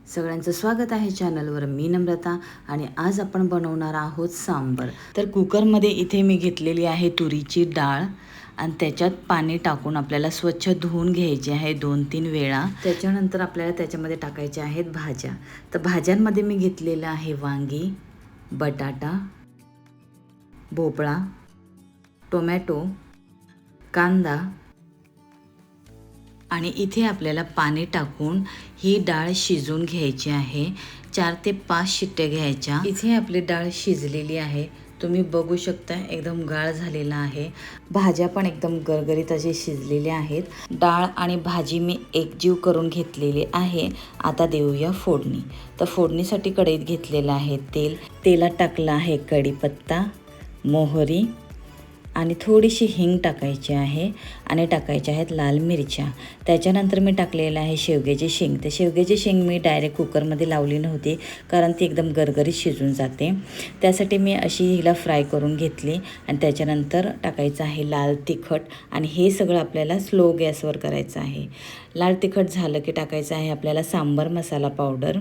सगळ्यांचं स्वागत आहे चॅनलवर. मी नम्रता आणि आज आपण बनवणार आहोत सांबर. तर कुकरमध्ये इथे मी घेतलेली आहे तुरीची डाळ आणि त्याच्यात पाणी टाकून आपल्याला स्वच्छ धुवून घ्यायची आहे 2-3 वेळा. त्याच्यानंतर आपल्याला त्याच्यामध्ये टाकायच्या आहेत भाज्या. तर भाज्यांमध्ये मी घेतलेलं आहे वांगी, बटाटा, भोपळा, टोमॅटो, कांदा आणि इथे आपल्याला पाणी टाकून ही डाळ शिजवून घ्यायची आहे. 4 ते 5 शिट्ट्या घ्यायच्या. इथे आपली डाळ शिजलेली आहे. तुम्ही बघू शकता एकदम गाळ झालेला आहे. भाज्या पण एकदम गरगरीत असे शिजलेल्या आहेत. डाळ आणि भाजी मी एकजीव करून घेतलेली आहे. आता देऊया फोडणी. तर फोडणीसाठी कढईत घेतलेलं आहे तेल. तेलात टाकलं आहे कढीपत्ता, मोहरी आणि थोडीशी हिंग टाकायची आहे आणि टाकायच्या आहेत लाल मिरच्या. त्याच्यानंतर मी टाकलेलं आहे शेवग्याची शेंग. तर शेवग्याची शेंग मी डायरेक्ट कुकरमध्ये लावली नव्हती कारण ती एकदम गरगरीत शिजून जाते. त्यासाठी मी अशी हिला फ्राय करून घेतली आणि त्याच्यानंतर टाकायचं आहे लाल तिखट आणि हे सगळं आपल्याला स्लो गॅसवर करायचं आहे. लाल तिखट झालं की टाकायचं आहे आपल्याला सांबार मसाला पावडर.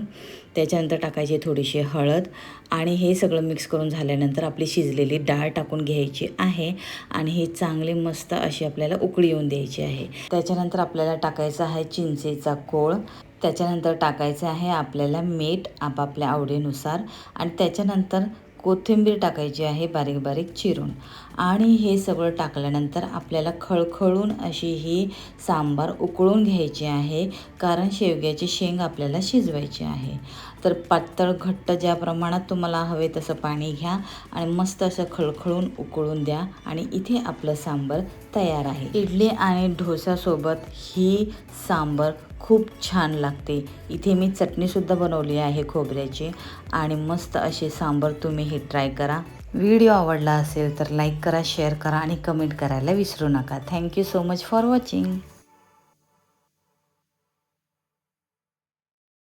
त्याच्यानंतर टाकायची थोडीशी हळद आणि हे सगळं मिक्स करून झाल्यानंतर आपली शिजलेली डाळ टाकून घ्यायची आहे आणि ही चांगली मस्त अशी आपल्याला उकळी येऊन द्यायची आहे. त्याच्यानंतर आपल्याला टाकायचं आहे चिंचेचा कोळ. त्याच्यानंतर टाकायचं आहे आपल्याला मीठ आपापल्या आवडीनुसार आणि त्याच्यानंतर कोथिंबीर टाकायची आहे बारीक बारीक चिरून. आणि हे सगळं टाकल्यानंतर आपल्याला खळखळून अशी ही सांबार उकळून घ्यायची आहे कारण शेवग्याची शेंग आपल्याला शिजवायची आहे. तर पातळ घट्ट ज्या प्रमाणात तुम्हाला हवे तसं पाणी घ्या आणि मस्त असं खळखळून उकळून द्या आणि इथे आपलं सांबार तयार आहे. इडली आणि डोसासोबत ही सांबार खूप छान लागते. इथे मी चटणीसुद्धा बनवली आहे खोबऱ्याची आणि मस्त अशी सांबार तुम्ही ही ट्राय करा. व्हिडिओ आवडला असेल तर लाईक करा, शेअर करा आणि कमेंट करायला विसरू नका. Thank you so much for watching.